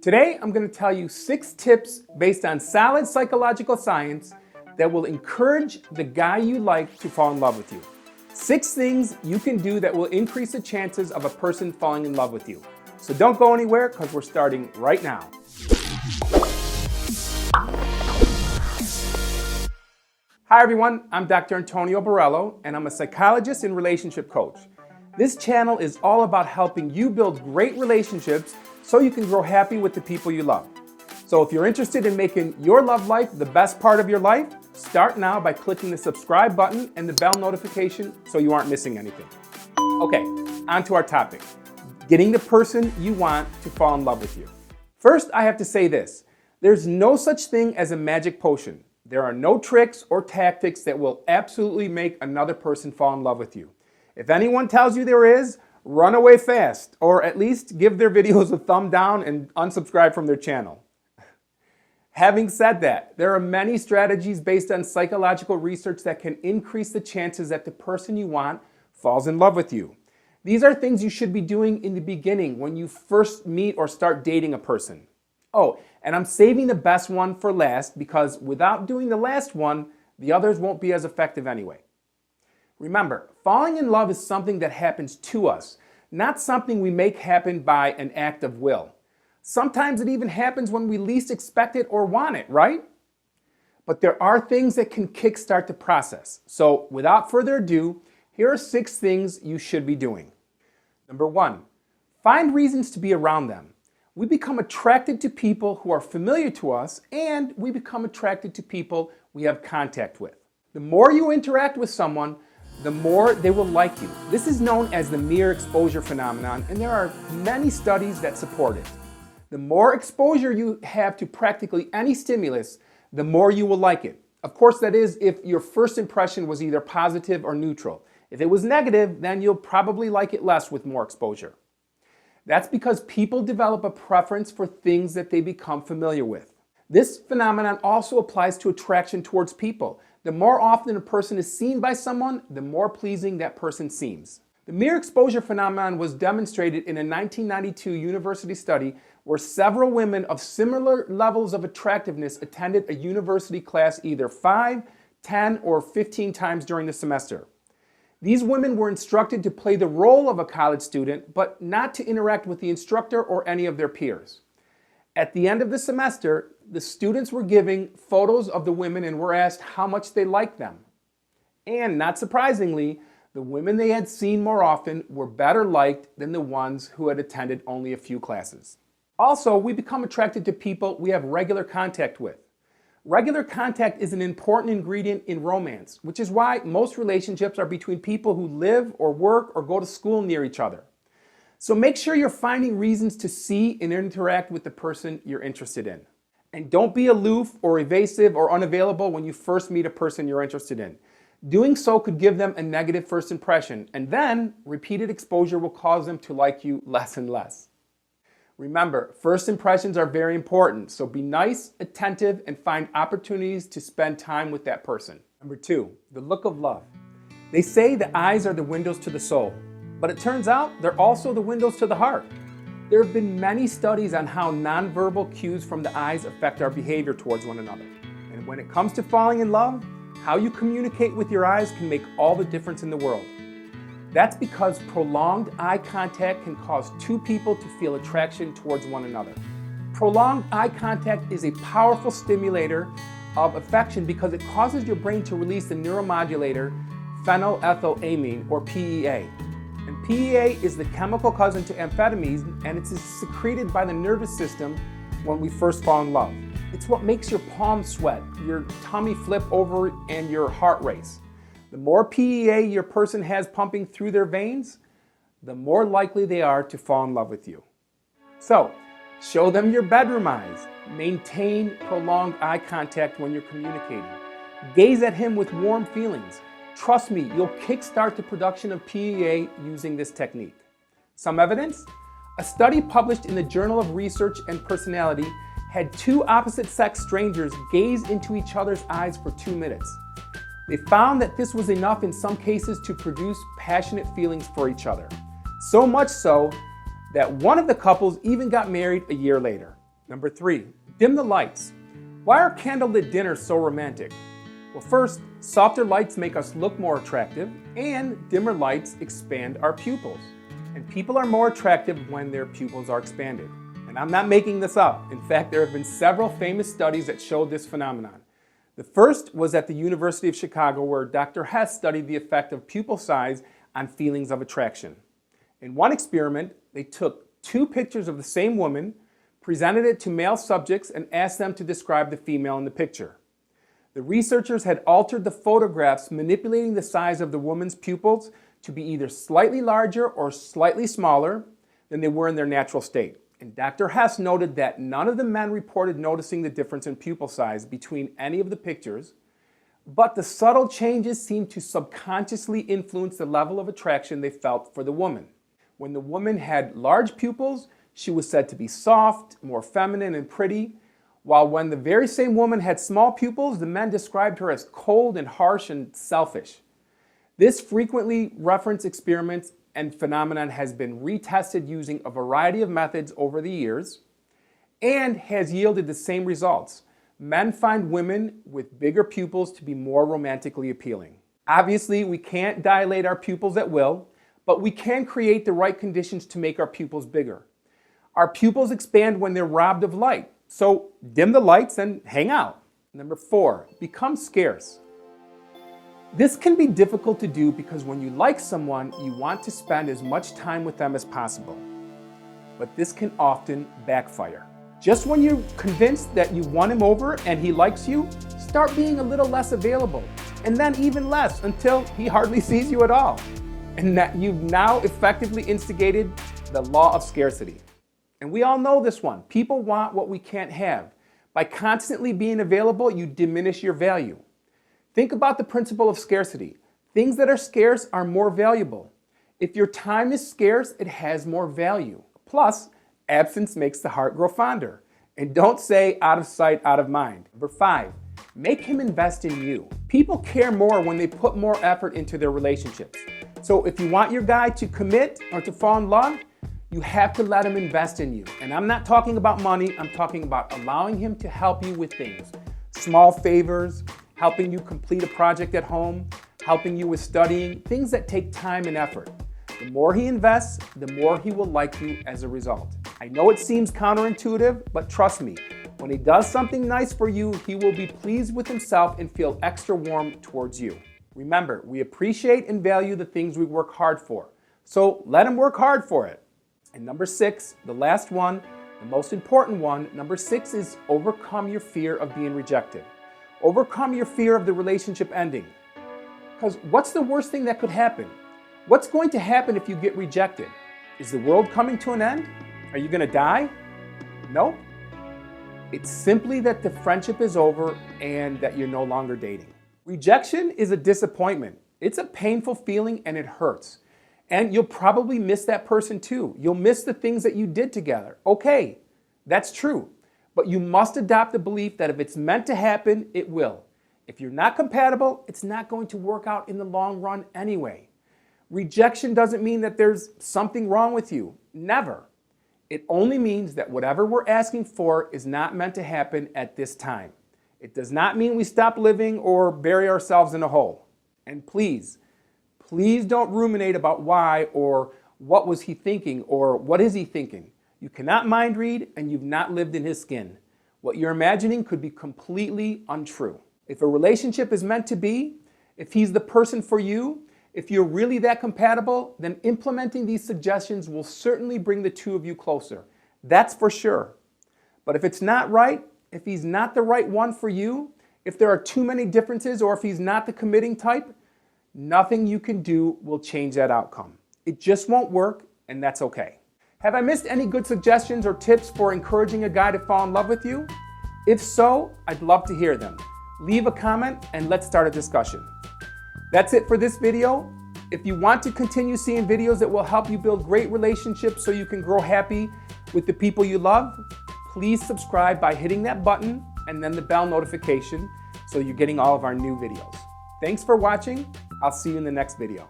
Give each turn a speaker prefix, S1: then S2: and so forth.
S1: Today, I'm going to tell you 6 tips based on solid psychological science that will encourage the guy you like to fall in love with you. 6 things you can do that will increase the chances of a person falling in love with you. So don't go anywhere because we're starting right now. Hi everyone, I'm Dr. Antonio Borrello and I'm a psychologist and relationship coach. This channel is all about helping you build great relationships so you can grow happy with the people you love. So if you're interested in making your love life the best part of your life, start now by clicking the subscribe button and the bell notification so you aren't missing anything. Okay, on to our topic. Getting the person you want to fall in love with you. First, I have to say this. There's no such thing as a magic potion. There are no tricks or tactics that will absolutely make another person fall in love with you. If anyone tells you there is, run away fast, or at least give their videos a thumb down and unsubscribe from their channel. Having said that, there are many strategies based on psychological research that can increase the chances that the person you want falls in love with you. These are things you should be doing in the beginning when you first meet or start dating a person. Oh, and I'm saving the best one for last because without doing the last one, the others won't be as effective anyway. Remember, falling in love is something that happens to us, not something we make happen by an act of will. Sometimes it even happens when we least expect it or want it, right? But there are things that can kickstart the process. So without further ado, here are 6 things you should be doing. Number 1, find reasons to be around them. We become attracted to people who are familiar to us, and we become attracted to people we have contact with. The more you interact with someone, the more they will like you. This is known as the mere exposure phenomenon, and there are many studies that support it. The more exposure you have to practically any stimulus, the more you will like it. Of course, that is if your first impression was either positive or neutral. If it was negative, then you'll probably like it less with more exposure. That's because people develop a preference for things that they become familiar with. This phenomenon also applies to attraction towards people. The more often a person is seen by someone, the more pleasing that person seems. The mere exposure phenomenon was demonstrated in a 1992 university study where several women of similar levels of attractiveness attended a university class either 5, 10, or 15 times during the semester. These women were instructed to play the role of a college student, but not to interact with the instructor or any of their peers. At the end of the semester, the students were given photos of the women and were asked how much they liked them. And not surprisingly, the women they had seen more often were better liked than the ones who had attended only a few classes. Also, we become attracted to people we have regular contact with. Regular contact is an important ingredient in romance, which is why most relationships are between people who live or work or go to school near each other. So make sure you're finding reasons to see and interact with the person you're interested in. And don't be aloof or evasive or unavailable when you first meet a person you're interested in. Doing so could give them a negative first impression, and then repeated exposure will cause them to like you less and less. Remember, first impressions are very important, so be nice, attentive, and find opportunities to spend time with that person. Number 2, the look of love. They say the eyes are the windows to the soul. But it turns out they're also the windows to the heart. There have been many studies on how nonverbal cues from the eyes affect our behavior towards one another. And when it comes to falling in love, how you communicate with your eyes can make all the difference in the world. That's because prolonged eye contact can cause 2 people to feel attraction towards one another. Prolonged eye contact is a powerful stimulator of affection because it causes your brain to release the neuromodulator phenylethylamine, or PEA. And PEA is the chemical cousin to amphetamines, and it's secreted by the nervous system when we first fall in love. It's what makes your palms sweat, your tummy flip over, and your heart race. The more PEA your person has pumping through their veins, the more likely they are to fall in love with you. So, show them your bedroom eyes. Maintain prolonged eye contact when you're communicating. Gaze at him with warm feelings. Trust me, you'll kickstart the production of PEA using this technique. Some evidence? A study published in the Journal of Research and Personality had 2 opposite-sex strangers gaze into each other's eyes for 2 minutes. They found that this was enough in some cases to produce passionate feelings for each other. So much so that one of the couples even got married a year later. Number 3, dim the lights. Why are candlelit dinners so romantic? Well, first, softer lights make us look more attractive, and dimmer lights expand our pupils. And people are more attractive when their pupils are expanded. And I'm not making this up. In fact, there have been several famous studies that showed this phenomenon. The first was at the University of Chicago, where Dr. Hess studied the effect of pupil size on feelings of attraction. In one experiment, they took 2 pictures of the same woman, presented it to male subjects, and asked them to describe the female in the picture. The researchers had altered the photographs, manipulating the size of the woman's pupils to be either slightly larger or slightly smaller than they were in their natural state. And Dr. Hess noted that none of the men reported noticing the difference in pupil size between any of the pictures, but the subtle changes seemed to subconsciously influence the level of attraction they felt for the woman. When the woman had large pupils, she was said to be soft, more feminine and pretty, while when the very same woman had small pupils, the men described her as cold and harsh and selfish. This frequently referenced experiment and phenomenon has been retested using a variety of methods over the years and has yielded the same results. Men find women with bigger pupils to be more romantically appealing. Obviously, we can't dilate our pupils at will, but we can create the right conditions to make our pupils bigger. Our pupils expand when they're robbed of light, so dim the lights and hang out. Number 4, become scarce. This can be difficult to do because when you like someone, you want to spend as much time with them as possible. But this can often backfire. Just when you're convinced that you won him over and he likes you, start being a little less available, and then even less until he hardly sees you at all. And that you've now effectively instigated the law of scarcity. And we all know this one. People want what we can't have. By constantly being available, you diminish your value. Think about the principle of scarcity. Things that are scarce are more valuable. If your time is scarce, it has more value. Plus, absence makes the heart grow fonder. And don't say out of sight, out of mind. Number 5, make him invest in you. People care more when they put more effort into their relationships. So if you want your guy to commit or to fall in love, you have to let him invest in you. And I'm not talking about money, I'm talking about allowing him to help you with things. Small favors, helping you complete a project at home, helping you with studying, things that take time and effort. The more he invests, the more he will like you as a result. I know it seems counterintuitive, but trust me, when he does something nice for you, he will be pleased with himself and feel extra warm towards you. Remember, we appreciate and value the things we work hard for, so let him work hard for it. And number 6, the last one, the most important one, number 6 is overcome your fear of being rejected. Overcome your fear of the relationship ending. Because what's the worst thing that could happen? What's going to happen if you get rejected? Is the world coming to an end? Are you going to die? No. It's simply that the friendship is over and that you're no longer dating. Rejection is a disappointment. It's a painful feeling and it hurts. And you'll probably miss that person too. You'll miss the things that you did together. Okay, that's true. But you must adopt the belief that if it's meant to happen, it will. If you're not compatible, it's not going to work out in the long run anyway. Rejection doesn't mean that there's something wrong with you. Never. It only means that whatever we're asking for is not meant to happen at this time. It does not mean we stop living or bury ourselves in a hole. And please don't ruminate about why or what was he thinking or what is he thinking. You cannot mind read and you've not lived in his skin. What you're imagining could be completely untrue. If a relationship is meant to be, if he's the person for you, if you're really that compatible, then implementing these suggestions will certainly bring the two of you closer. That's for sure. But if it's not right, if he's not the right one for you, if there are too many differences or if he's not the committing type, nothing you can do will change that outcome. It just won't work, and that's okay. Have I missed any good suggestions or tips for encouraging a guy to fall in love with you? If so, I'd love to hear them. Leave a comment and let's start a discussion. That's it for this video. If you want to continue seeing videos that will help you build great relationships so you can grow happy with the people you love, please subscribe by hitting that button and then the bell notification so you're getting all of our new videos. Thanks for watching. I'll see you in the next video.